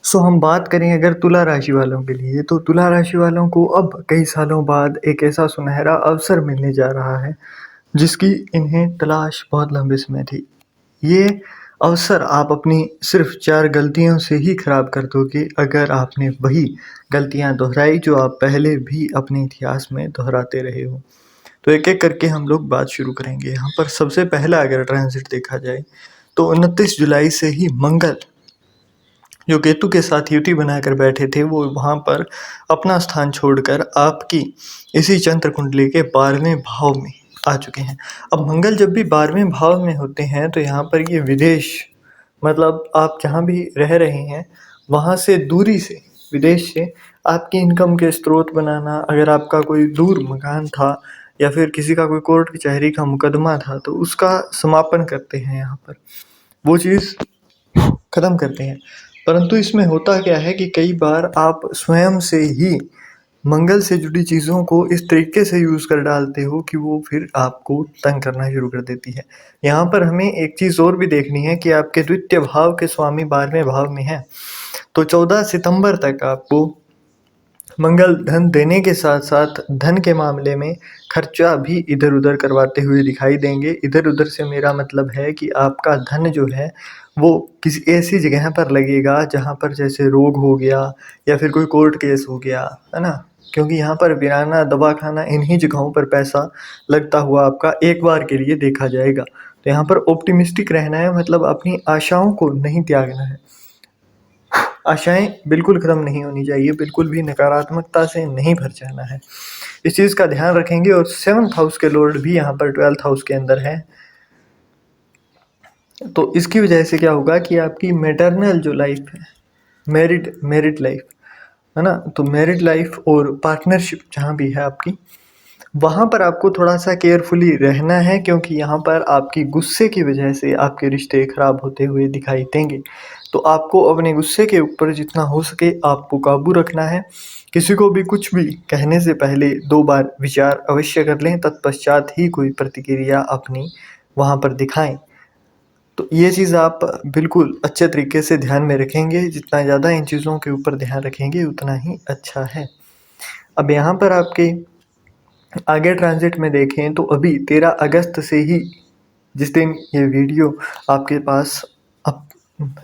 सो हम बात करें अगर तुला राशि वालों के लिए, तो तुला राशि वालों को अब कई सालों बाद एक ऐसा सुनहरा अवसर मिलने जा रहा है जिसकी इन्हें तलाश बहुत लंबे समय थी। ये अवसर आप अपनी सिर्फ 4 गलतियों से ही खराब कर दोगे अगर आपने वही गलतियां दोहराई जो आप पहले भी अपने इतिहास में दोहराते रहे हो। तो एक-एक करके हम लोग बात शुरू करेंगे। यहाँ पर सबसे पहला अगर ट्रांज़िट देखा जाए तो 29 जुलाई से ही मंगल जो केतु के साथ युति बनाकर बैठे थे, वो वहाँ पर अपना स्थान छोड़कर आपकी इसी चंद्र कुंडली के 12वें भाव में आ चुके हैं। अब मंगल जब भी 12वें भाव में होते हैं तो यहाँ पर ये विदेश, मतलब आप जहाँ भी रह रहे हैं वहाँ से दूरी से, विदेश से आपकी इनकम के स्रोत बनाना, अगर आपका कोई दूर मकान था या फिर किसी का कोई कोर्ट कचहरी का मुकदमा था तो उसका समापन करते हैं, यहाँ पर वो चीज़ ख़त्म करते हैं। परंतु इसमें होता क्या है कि कई बार आप स्वयं से ही मंगल से जुड़ी चीज़ों को इस तरीके से यूज़ कर डालते हो कि वो फिर आपको तंग करना शुरू कर देती है। यहाँ पर हमें एक चीज़ और भी देखनी है कि आपके द्वितीय भाव के स्वामी 12वें भाव में हैं, तो 14 सितंबर तक आपको मंगल धन देने के साथ साथ धन के मामले में खर्चा भी इधर-उधर करवाते हुए दिखाई देंगे। इधर-उधर से मेरा मतलब है कि आपका धन जो है वो किसी ऐसी जगह पर लगेगा जहाँ पर जैसे रोग हो गया या फिर कोई कोर्ट केस हो गया, है ना? क्योंकि यहाँ पर वीराना, दवाखाना, इन्हीं जगहों पर पैसा लगता हुआ आपका एक बार के लिए देखा जाएगा। तो यहाँ पर ऑप्टिमिस्टिक रहना है, मतलब अपनी आशाओं को नहीं त्यागना है। आशाएं बिल्कुल ख़त्म नहीं होनी चाहिए, बिल्कुल भी नकारात्मकता से नहीं भर जाना है। इस चीज़ का ध्यान रखेंगे। और 7th हाउस के लॉर्ड भी यहाँ पर 12th हाउस के अंदर हैं, तो इसकी वजह से क्या होगा कि आपकी मैटरनल जो लाइफ है, मैरिड लाइफ है ना, तो मैरिड लाइफ और पार्टनरशिप जहाँ भी है आपकी, वहाँ पर आपको थोड़ा सा केयरफुली रहना है, क्योंकि यहाँ पर आपकी गुस्से की वजह से आपके रिश्ते खराब होते हुए दिखाई देंगे। तो आपको अपने गुस्से के ऊपर जितना हो सके आपको काबू रखना है। किसी को भी कुछ भी कहने से पहले 2 बार विचार अवश्य कर लें, तत्पश्चात ही कोई प्रतिक्रिया अपनी वहाँ पर दिखाएं। तो ये चीज़ आप बिल्कुल अच्छे तरीके से ध्यान में रखेंगे। जितना ज़्यादा इन चीज़ों के ऊपर ध्यान रखेंगे उतना ही अच्छा है। अब यहाँ पर आपके आगे ट्रांजिट में देखें तो अभी 13 अगस्त से ही, जिस दिन ये वीडियो आपके पास अब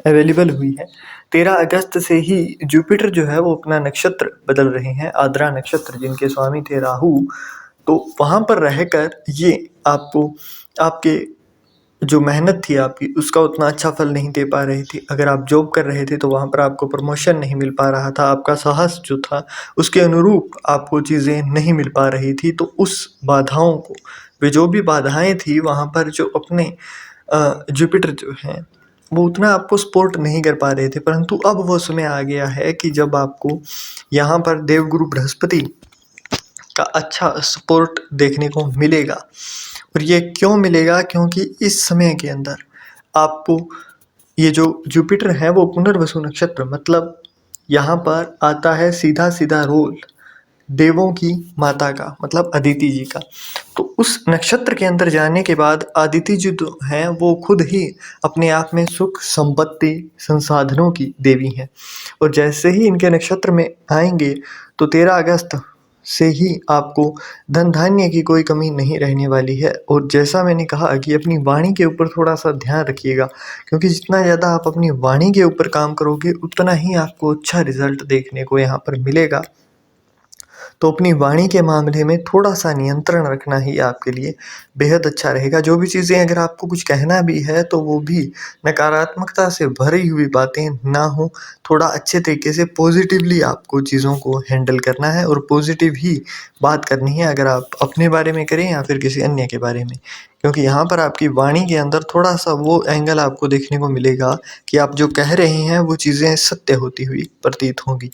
अवेलेबल हुई है, 13 अगस्त से ही जुपिटर जो है वो अपना नक्षत्र बदल रहे हैं, आद्रा नक्षत्र, जिनके स्वामी थे राहु। तो वहाँ पर रहकर ये आपको, आपके जो मेहनत थी आपकी उसका उतना अच्छा फल नहीं दे पा रही थी। अगर आप जॉब कर रहे थे तो वहाँ पर आपको प्रमोशन नहीं मिल पा रहा था, आपका साहस जो था उसके अनुरूप आपको चीज़ें नहीं मिल पा रही थी। तो उस बाधाओं को, वे जो भी बाधाएं थी वहाँ पर जो अपने जुपिटर जो हैं वो उतना आपको सपोर्ट नहीं कर पा रहे थे। परंतु अब वो समय आ गया है कि जब आपको यहाँ पर देवगुरु बृहस्पति का अच्छा सपोर्ट देखने को मिलेगा। और ये क्यों मिलेगा? क्योंकि इस समय के अंदर आपको ये जो जुपिटर है वो पुनर्वसु नक्षत्र, मतलब यहाँ पर आता है सीधा सीधा रोल देवों की माता का, मतलब अदिति जी का। तो उस नक्षत्र के अंदर जाने के बाद अदिति जी जो हैं वो खुद ही अपने आप में सुख, संपत्ति, संसाधनों की देवी हैं। और जैसे ही इनके नक्षत्र में आएंगे तो 13 अगस्त से ही आपको धन धान्य की कोई कमी नहीं रहने वाली है। और जैसा मैंने कहा कि अपनी वाणी के ऊपर थोड़ा सा ध्यान रखिएगा, क्योंकि जितना ज़्यादा आप अपनी वाणी के ऊपर काम करोगे उतना ही आपको अच्छा रिजल्ट देखने को यहाँ पर मिलेगा। तो अपनी वाणी के मामले में थोड़ा सा नियंत्रण रखना ही आपके लिए बेहद अच्छा रहेगा। जो भी चीज़ें अगर आपको कुछ कहना भी है तो वो भी नकारात्मकता से भरी हुई बातें ना हो, थोड़ा अच्छे तरीके से पॉजिटिवली आपको चीज़ों को हैंडल करना है और पॉजिटिव ही बात करनी है, अगर आप अपने बारे में करें या फिर किसी अन्य के बारे में। क्योंकि यहाँ पर आपकी वाणी के अंदर थोड़ा सा वो एंगल आपको देखने को मिलेगा कि आप जो कह रहे हैं वो चीज़ें सत्य होती हुई प्रतीत होंगी।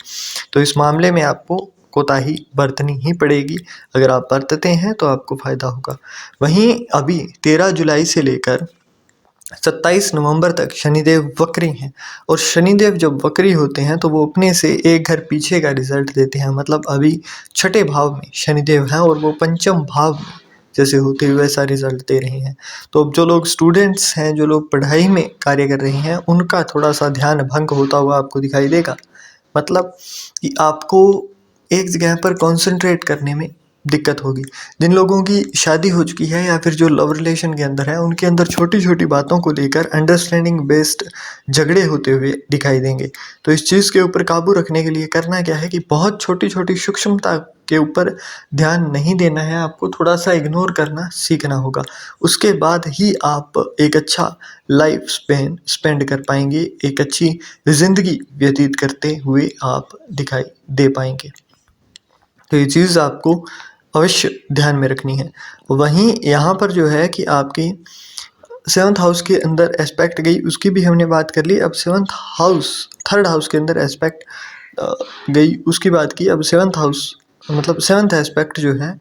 तो इस मामले में आपको कोताही बरतनी ही पड़ेगी। अगर आप बरतते हैं तो आपको फ़ायदा होगा। वहीं अभी 13 जुलाई से लेकर 27 नवंबर तक शनिदेव वक्री हैं, और शनिदेव जब वक्री होते हैं तो वो अपने से एक घर पीछे का रिजल्ट देते हैं। मतलब अभी 6ठे भाव में शनिदेव हैं और वो पंचम भाव में जैसे होते हुए वैसा रिजल्ट दे रहे हैं। तो अब जो लोग स्टूडेंट्स हैं, जो लोग पढ़ाई में कार्य कर रहे हैं, उनका थोड़ा-सा ध्यान भंग होता हुआ आपको दिखाई देगा। मतलब कि आपको एक जगह पर कॉन्सन्ट्रेट करने में दिक्कत होगी। जिन लोगों की शादी हो चुकी है या फिर जो लव रिलेशन के अंदर है, उनके अंदर छोटी-छोटी बातों को लेकर अंडरस्टैंडिंग बेस्ड झगड़े होते हुए दिखाई देंगे। तो इस चीज़ के ऊपर काबू रखने के लिए करना क्या है कि बहुत छोटी-छोटी सूक्ष्मता के ऊपर ध्यान नहीं देना है, आपको थोड़ा-सा इग्नोर करना सीखना होगा। उसके बाद ही आप एक अच्छा लाइफ स्पेंड कर पाएँगे, एक अच्छी ज़िंदगी व्यतीत करते हुए आप दिखाई दे पाएँगे। तो ये चीज़ आपको अवश्य ध्यान में रखनी है। वहीं यहाँ पर जो है कि आपकी 7th हाउस के अंदर एस्पेक्ट गई, उसकी भी हमने बात कर ली। अब 7th हाउस 3rd हाउस के अंदर एस्पेक्ट गई, उसकी बात की। अब 7th हाउस मतलब 7th एस्पेक्ट जो है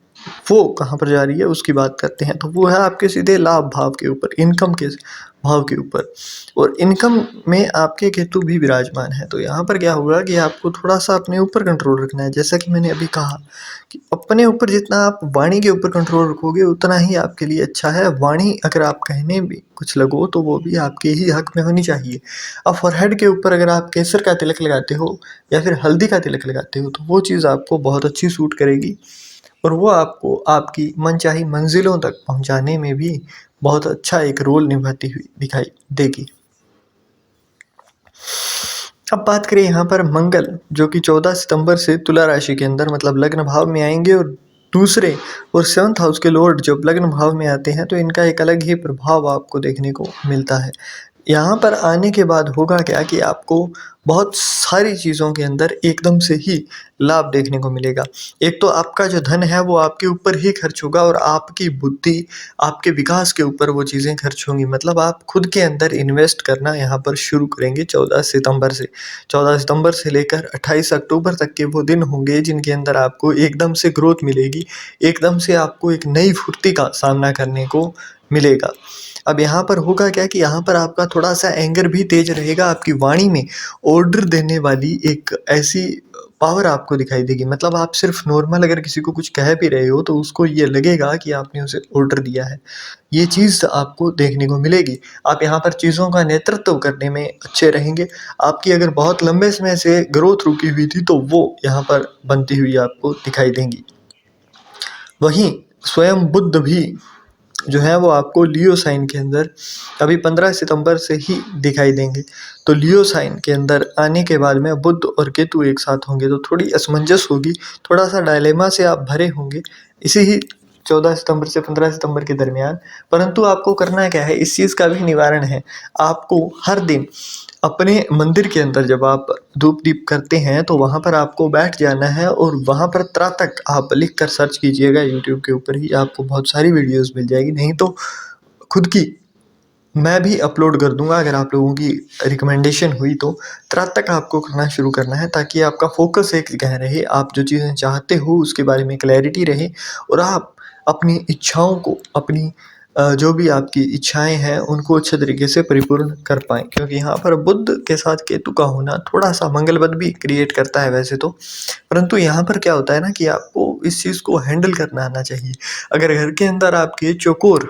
वो कहाँ पर जा रही है उसकी बात करते हैं। तो वो है आपके सीधे लाभ भाव के ऊपर, इनकम के भाव के ऊपर, और इनकम में आपके केतु भी विराजमान है। तो यहाँ पर क्या होगा कि आपको थोड़ा-सा अपने ऊपर कंट्रोल रखना है। जैसा कि मैंने अभी कहा कि अपने ऊपर जितना आप वाणी के ऊपर कंट्रोल रखोगे उतना ही आपके लिए अच्छा है। वाणी अगर आप कहने भी कुछ लगो तो वो भी आपके ही हक में होनी चाहिए। अब फॉरहेड के ऊपर अगर आप केसर का तिलक लगाते हो या फिर हल्दी का तिलक लगाते हो तो वो चीज़ आपको बहुत अच्छी सूट करेगी और वो आपको आपकी मनचाही मंजिलों तक पहुँचाने में भी बहुत अच्छा एक रोल निभाती हुई दिखाई देगी। अब बात करें यहाँ पर मंगल, जो कि 14 सितंबर से तुला राशि के अंदर मतलब लग्न भाव में आएंगे, और दूसरे और 7th हाउस के लॉर्ड जब लग्न भाव में आते हैं तो इनका एक अलग ही प्रभाव आपको देखने को मिलता है। यहाँ पर आने के बाद होगा क्या कि आपको बहुत सारी चीज़ों के अंदर एकदम से ही लाभ देखने को मिलेगा। एक तो आपका जो धन है वो आपके ऊपर ही खर्च होगा और आपकी बुद्धि, आपके विकास के ऊपर वो चीज़ें खर्च होंगी। मतलब आप खुद के अंदर इन्वेस्ट करना यहाँ पर शुरू करेंगे 14 सितंबर से। 14 सितंबर से लेकर 28 अक्टूबर तक के वो दिन होंगे जिनके अंदर आपको एकदम से ग्रोथ मिलेगी, एकदम से आपको एक नई फुर्ती का सामना करने को मिलेगा। अब यहाँ पर होगा क्या कि यहाँ पर आपका थोड़ा-सा एंगर भी तेज रहेगा, आपकी वाणी में ऑर्डर देने वाली एक ऐसी पावर आपको दिखाई देगी। मतलब आप सिर्फ नॉर्मल अगर किसी को कुछ कह भी रहे हो तो उसको ये लगेगा कि आपने उसे ऑर्डर दिया है। ये चीज़ आपको देखने को मिलेगी। आप यहाँ पर चीज़ों का नेतृत्व करने में अच्छे रहेंगे। आपकी अगर बहुत लंबे समय से ग्रोथ रुकी हुई थी तो वो यहाँ पर बनती हुई आपको दिखाई देंगी। वहीं स्वयं बुध भी जो है वो आपको लियो साइन के अंदर अभी 15 सितंबर से ही दिखाई देंगे। तो लियो साइन के अंदर आने के बाद में बुध और केतु एक साथ होंगे तो थोड़ी असमंजस होगी, थोड़ा-सा डायलेमा से आप भरे होंगे इसी ही 14 सितंबर से 15 सितंबर के दरमियान। परंतु आपको करना क्या है, इस चीज़ का भी निवारण है। आपको हर दिन अपने मंदिर के अंदर जब आप धूप दीप करते हैं तो वहाँ पर आपको बैठ जाना है और वहाँ पर त्राटक आप लिख कर सर्च कीजिएगा, यूट्यूब के ऊपर ही आपको बहुत सारी वीडियोस मिल जाएगी। नहीं तो खुद की मैं भी अपलोड कर दूंगा अगर आप लोगों की रिकमेंडेशन हुई तो। त्राटक आपको करना शुरू करना है ताकि आपका फोकस एक जगह रहे, आप जो चीज़ें चाहते हो उसके बारे में क्लैरिटी रहे और आप अपनी इच्छाओं को, अपनी जो भी आपकी इच्छाएं हैं उनको अच्छे तरीके से परिपूर्ण कर पाएँ। क्योंकि यहाँ पर बुध के साथ केतु का होना थोड़ा-सा मंगल बद भी क्रिएट करता है वैसे तो, परंतु यहाँ पर क्या होता है ना कि आपको इस चीज़ को हैंडल करना आना चाहिए। अगर घर के अंदर आपके चौकोर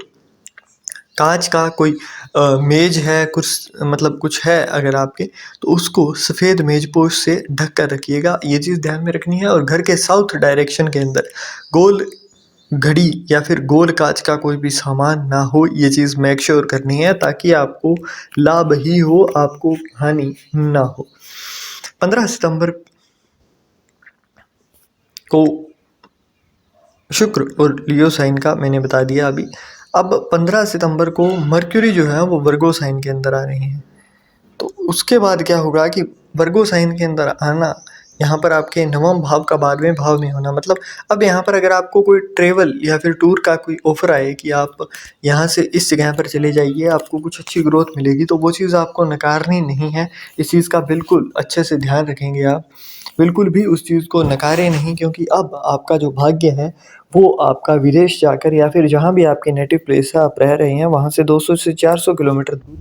काँच का कोई मेज़ है, कुछ मतलब कुछ है अगर आपके, तो उसको सफ़ेद मेज़पोश से ढक कर रखिएगा, ये चीज़ ध्यान में रखनी है। और घर के साउथ डायरेक्शन के अंदर गोल घड़ी या फिर गोल काँच का कोई भी सामान ना हो, ये चीज़ मेक श्योर करनी है ताकि आपको लाभ ही हो, आपको हानि ना हो। 15 सितंबर को शुक्र और लियो साइन का मैंने बता दिया अभी। अब 15 सितंबर को मर्क्यूरी जो है वो वर्गो साइन के अंदर आ रहे हैं। तो उसके बाद क्या होगा कि वर्गो साइन के अंदर आना, यहाँ पर आपके 9वें भाव का 12वें भाव में होना, मतलब अब यहाँ पर अगर आपको कोई ट्रैवल या फिर टूर का कोई ऑफर आए कि आप यहाँ से इस जगह पर चले जाइए, आपको कुछ अच्छी ग्रोथ मिलेगी, तो वो चीज़ आपको नकारनी नहीं है। इस चीज़ का बिल्कुल अच्छे से ध्यान रखेंगे आप, बिल्कुल भी उस चीज़ को नकारें नहीं, क्योंकि अब आपका जो भाग्य है वो आपका विदेश जाकर या फिर जहाँ भी आपके नेटिव प्लेस है आप रह रहे हैं वहाँ से 200 से 400 किलोमीटर दूरी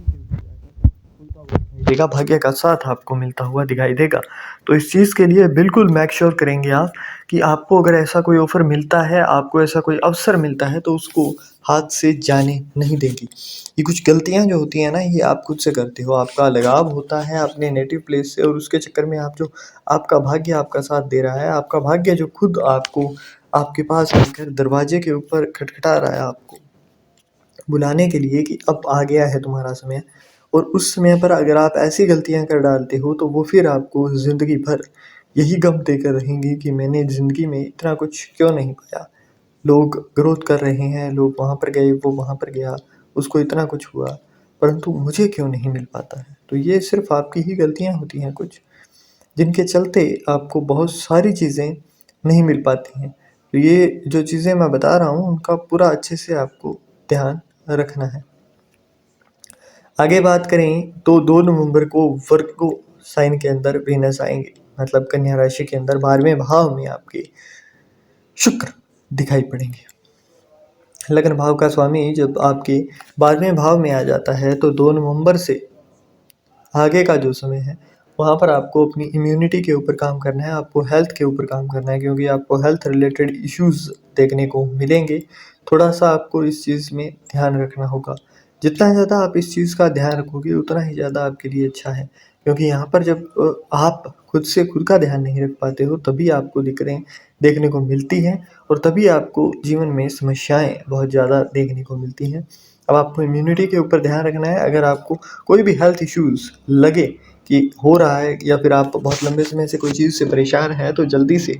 पे देगा, भाग्य का साथ आपको मिलता हुआ दिखाई देगा। तो इस चीज़ के लिए बिल्कुल मेक श्योर करेंगे आप कि आपको अगर ऐसा कोई ऑफ़र मिलता है, आपको ऐसा कोई अवसर मिलता है तो उसको हाथ से जाने नहीं देंगे। ये कुछ गलतियाँ जो होती हैं ना, ये आप खुद से करते हो, आपका लगाव होता है अपने नेटिव प्लेस से और उसके चक्कर में आप जो आपका भाग्य आपका साथ दे रहा है, आपका भाग्य जो खुद आपको आपके पास आकर दरवाजे के ऊपर खटखटा रहा है आपको बुलाने के लिए कि अब आ गया है तुम्हारा समय। और उस समय पर अगर आप ऐसी गलतियाँ कर डालते हो तो वो फिर आपको ज़िंदगी भर यही गम देकर रहेंगी कि मैंने ज़िंदगी में इतना कुछ क्यों नहीं पाया। लोग ग्रोथ कर रहे हैं, लोग वहाँ पर गए, वो वहाँ पर गया, उसको इतना कुछ हुआ, परंतु मुझे क्यों नहीं मिल पाता है। तो ये सिर्फ़ आपकी ही गलतियाँ होती हैं कुछ, जिनके चलते आपको बहुत सारी चीज़ें नहीं मिल पाती हैं। तो ये जो चीज़ें मैं बता रहा हूँ उनका पूरा अच्छे से आपको ध्यान रखना है। आगे बात करें तो 2 नवंबर को वर्गो साइन के अंदर वीनस आएंगे, मतलब कन्या राशि के अंदर 12वें भाव में आपके शुक्र दिखाई पड़ेंगे। लग्न भाव का स्वामी जब आपके 12वें भाव में आ जाता है तो 2 नवंबर से आगे का जो समय है वहाँ पर आपको अपनी इम्यूनिटी के ऊपर काम करना है, आपको हेल्थ के ऊपर काम करना है, क्योंकि आपको हेल्थ रिलेटेड इश्यूज़ देखने को मिलेंगे। थोड़ा-सा आपको इस चीज़ में ध्यान रखना होगा। जितना ज़्यादा आप इस चीज़ का ध्यान रखोगे उतना ही ज़्यादा आपके लिए अच्छा है, क्योंकि यहाँ पर जब आप खुद से खुद का ध्यान नहीं रख पाते हो तभी आपको दिक्कतें देखने को मिलती हैं और तभी आपको जीवन में समस्याएँ बहुत ज़्यादा देखने को मिलती हैं। अब आपको इम्यूनिटी के ऊपर ध्यान रखना है। अगर आपको कोई भी हेल्थ इश्यूज़ लगे कि हो रहा है या फिर आप बहुत लंबे समय से कोई चीज़ से परेशान हैं तो जल्दी से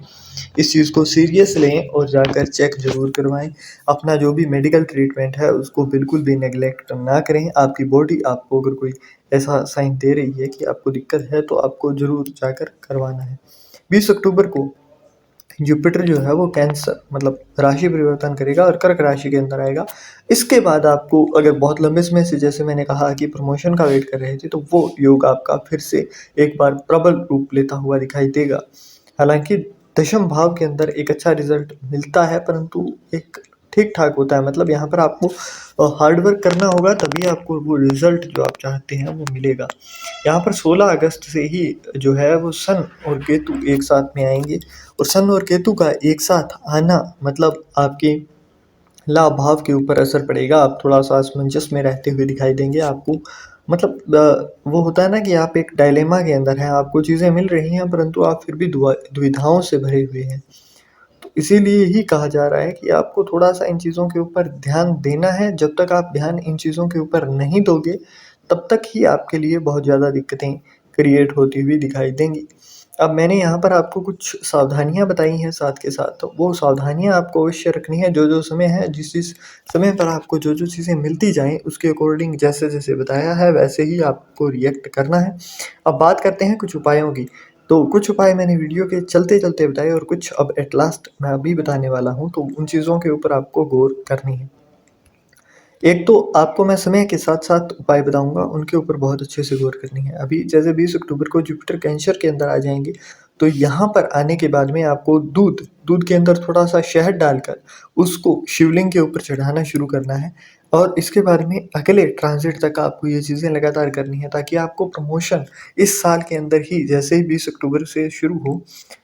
इस चीज़ को सीरियस लें और जाकर चेक ज़रूर करवाएँ। अपना जो भी मेडिकल ट्रीटमेंट है उसको बिल्कुल भी नेग्लेक्ट ना करें। आपकी बॉडी आपको अगर कोई ऐसा साइन दे रही है कि आपको दिक्कत है तो आपको ज़रूर जाकर करवाना है। 20 अक्टूबर को जुपिटर जो है वो कैंसर मतलब राशि परिवर्तन करेगा और कर्क राशि के अंदर आएगा। इसके बाद आपको अगर बहुत लंबे समय से, जैसे मैंने कहा कि प्रमोशन का वेट कर रहे थे, तो वो योग आपका फिर से एक बार प्रबल रूप लेता हुआ दिखाई देगा। हालांकि दशम भाव के अंदर एक अच्छा रिजल्ट मिलता है, परंतु एक ठीक ठाक होता है, मतलब यहाँ पर आपको हार्ड वर्क करना होगा तभी आपको वो रिजल्ट जो आप चाहते हैं वो मिलेगा। यहाँ पर 16 अगस्त से ही जो है वो सन और केतु एक साथ में आएंगे और सन और केतु का एक साथ आना मतलब आपके लाभ भाव के ऊपर असर पड़ेगा। आप थोड़ा-सा असमंजस में रहते हुए दिखाई देंगे आपको, मतलब वो होता है ना कि आप एक डायलेमा के अंदर हैं, आपको चीज़ें मिल रही हैं परंतु आप फिर भी दुविधाओं से भरे हुए हैं। तो इसीलिए ही कहा जा रहा है कि आपको थोड़ा-सा इन चीज़ों के ऊपर ध्यान देना है। जब तक आप ध्यान इन चीज़ों के ऊपर नहीं दोगे, तब तक ही आपके लिए बहुत ज़्यादा दिक्कतें क्रिएट होती हुई दिखाई देंगी। अब मैंने यहाँ पर आपको कुछ सावधानियाँ बताई हैं साथ के साथ, तो वो सावधानियाँ आपको अवश्य रखनी है। जो-जो समय है, जिस-जिस समय पर आपको जो-जो चीज़ें मिलती जाएँ, उसके अकॉर्डिंग जैसे-जैसे बताया है, वैसे ही आपको रिएक्ट करना है। अब बात करते हैं कुछ उपायों की। तो कुछ उपाय मैंने वीडियो के चलते-चलते बताए और कुछ अब एट लास्ट मैं अभी बताने वाला हूँ, तो उन चीज़ों के ऊपर आपको गौर करनी है। एक तो आपको मैं समय के साथ-साथ उपाय बताऊँगा, उनके ऊपर बहुत अच्छे से गौर करनी है। अभी जैसे 20 अक्टूबर को जुपिटर कैंसर के अंदर आ जाएँगे, तो यहाँ पर आने के बाद में आपको दूध के अंदर थोड़ा-सा शहद डालकर उसको शिवलिंग के ऊपर चढ़ाना शुरू करना है और इसके बाद में अगले ट्रांज़िट तक आपको ये चीज़ें लगातार करनी है, ताकि आपको प्रमोशन इस साल के अंदर ही, जैसे ही 20 अक्टूबर से शुरू हो,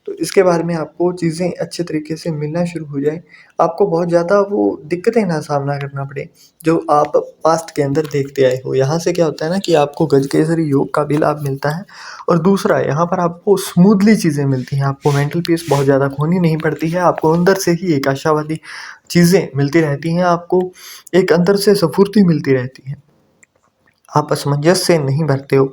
तो इसके बाद में आपको चीज़ें अच्छे तरीके से मिलना शुरू हो जाए। आपको बहुत ज़्यादा वो दिक्कतें ना सामना करना पड़े, जो आप पास्ट के अंदर देखते आए हो। यहाँ से क्या होता है ना कि आपको गजकेसरी योग का भी लाभ मिलता है और दूसरा यहाँ पर आपको स्मूथली चीज़ें मिलती हैं, आपको मेंटल पीस बहुत ज़्यादा खोनी नहीं पड़ती है, आपको अंदर से ही एक आशावादी चीज़ें मिलती रहती हैं, आपको एक अंदर से स्फूर्ति मिलती रहती है, आप असमंजस से नहीं भरते हो।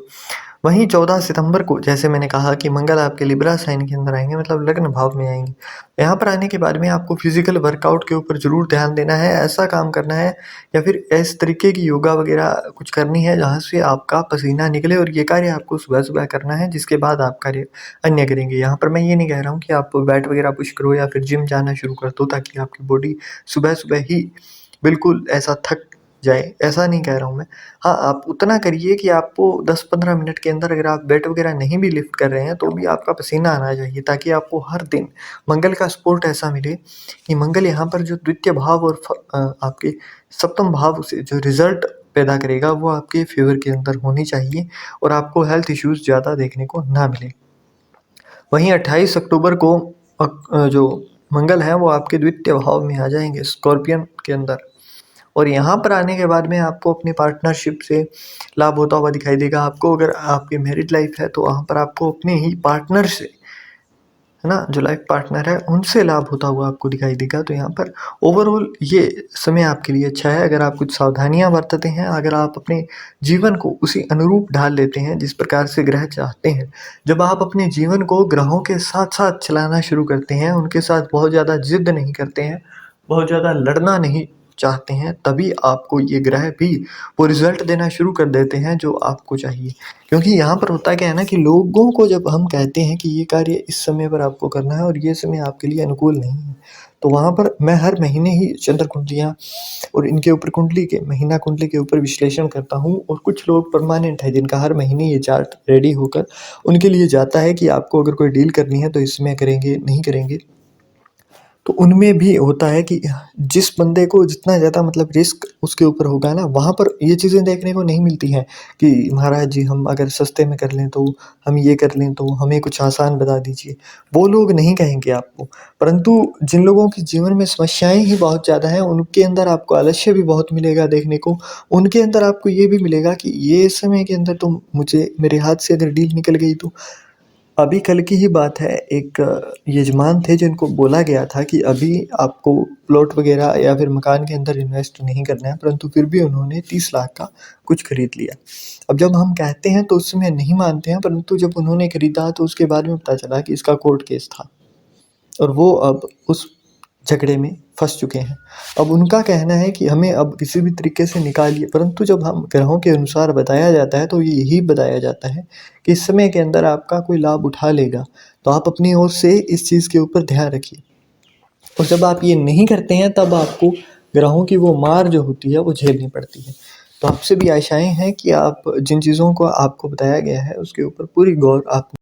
वहीं 14 सितंबर को, जैसे मैंने कहा कि मंगल आपके लिब्रा साइन के अंदर आएँगे, मतलब लग्न भाव में आएँगे। यहाँ पर आने के बाद में आपको फिज़िकल वर्कआउट के ऊपर ज़रूर ध्यान देना है, ऐसा काम करना है या फिर इस तरीके की योगा वगैरह कुछ करनी है जहाँ से आपका पसीना निकले और ये कार्य आपको सुबह-सुबह करना है, जिसके बाद आप कार्य अन्य करेंगे। यहाँ पर मैं ये नहीं कह रहा हूँ कि आप वेट वगैरह पुश करो या फिर जिम जाना शुरू कर दो ताकि आपकी बॉडी सुबह-सुबह ही बिल्कुल ऐसा थक जाए, ऐसा नहीं कह रहा हूँ मैं। हाँ, आप उतना करिए कि आपको 10-15 मिनट के अंदर अगर आप वेट वगैरह नहीं भी लिफ्ट कर रहे हैं, तो भी आपका पसीना आना चाहिए, ताकि आपको हर दिन मंगल का सपोर्ट ऐसा मिले कि मंगल यहाँ पर जो द्वितीय भाव और आपके सप्तम भाव से जो रिज़ल्ट पैदा करेगा वो आपके फेवर के अंदर होनी चाहिए और आपको हेल्थ इश्यूज़ ज़्यादा देखने को ना मिले। वहीं 28 अक्टूबर को जो मंगल है वो आपके द्वितीय भाव में आ जाएंगे स्कॉर्पियन के अंदर, और यहाँ पर आने के बाद में आपको अपनी पार्टनरशिप से लाभ होता हुआ दिखाई देगा। आपको अगर आपकी मैरिड लाइफ है तो वहाँ पर आपको अपने ही पार्टनर से, है ना, जो लाइफ पार्टनर है उनसे लाभ होता हुआ आपको दिखाई देगा। तो यहाँ पर ओवरऑल ये समय आपके लिए अच्छा है अगर आप कुछ सावधानियां बरतते हैं, अगर आप अपने जीवन को उसी अनुरूप ढाल लेते हैं जिस प्रकार से ग्रह चाहते हैं। जब आप अपने जीवन को ग्रहों के साथ साथ चलाना शुरू करते हैं, उनके साथ बहुत ज़्यादा जिद नहीं करते हैं, बहुत ज़्यादा लड़ना नहीं चाहते हैं, तभी आपको ये ग्रह भी वो रिजल्ट देना शुरू कर देते हैं जो आपको चाहिए। क्योंकि यहाँ पर होता क्या है ना कि लोगों को जब हम कहते हैं कि ये कार्य इस समय पर आपको करना है और ये समय आपके लिए अनुकूल नहीं है, तो वहाँ पर मैं हर महीने ही चंद्र कुंडलियाँ और इनके ऊपर कुंडली के महीना कुंडली के ऊपर विश्लेषण करता हूँ। और कुछ लोग परमानेंट है जिनका हर महीने ये चार्ट रेडी होकर उनके लिए जाता है कि आपको अगर कोई डील करनी है तो इस समय करेंगे नहीं करेंगे। तो उनमें भी होता है कि जिस बंदे को जितना ज़्यादा मतलब रिस्क उसके ऊपर होगा ना, वहाँ पर ये चीज़ें देखने को नहीं मिलती हैं कि महाराज जी हम अगर सस्ते में कर लें तो, हम ये कर लें तो, हमें कुछ आसान बता दीजिए। वो लोग नहीं कहेंगे आपको। परंतु जिन लोगों के जीवन में समस्याएँ ही बहुत ज़्यादा हैं, उनके अंदर आपको आलस्य भी बहुत मिलेगा देखने को। उनके अंदर आपको ये भी मिलेगा कि ये समय के अंदर तो मुझे मेरे हाथ से अगर डील निकल गई तो। अभी कल की ही बात है, एक यजमान थे जिनको बोला गया था कि अभी आपको प्लॉट वगैरह या फिर मकान के अंदर इन्वेस्ट नहीं करना है, परंतु फिर भी उन्होंने 30 लाख का कुछ खरीद लिया। अब जब हम कहते हैं तो उस समय नहीं मानते हैं, परंतु जब उन्होंने खरीदा तो उसके बाद में पता चला कि इसका कोर्ट केस था और वो अब उस झगड़े में फंस चुके हैं। अब उनका कहना है कि हमें अब किसी भी तरीके से निकालिए, परंतु जब हम ग्रहों के अनुसार बताया जाता है तो ये यही बताया जाता है कि इस समय के अंदर आपका कोई लाभ उठा लेगा, तो आप अपनी ओर से इस चीज़ के ऊपर ध्यान रखिए। और जब आप ये नहीं करते हैं तब आपको ग्रहों की वो मार जो होती है वो झेलनी पड़ती है। तो आपसे भी आशाएं हैं कि आप जिन चीज़ों को आपको बताया गया है उसके ऊपर पूरी गौर आप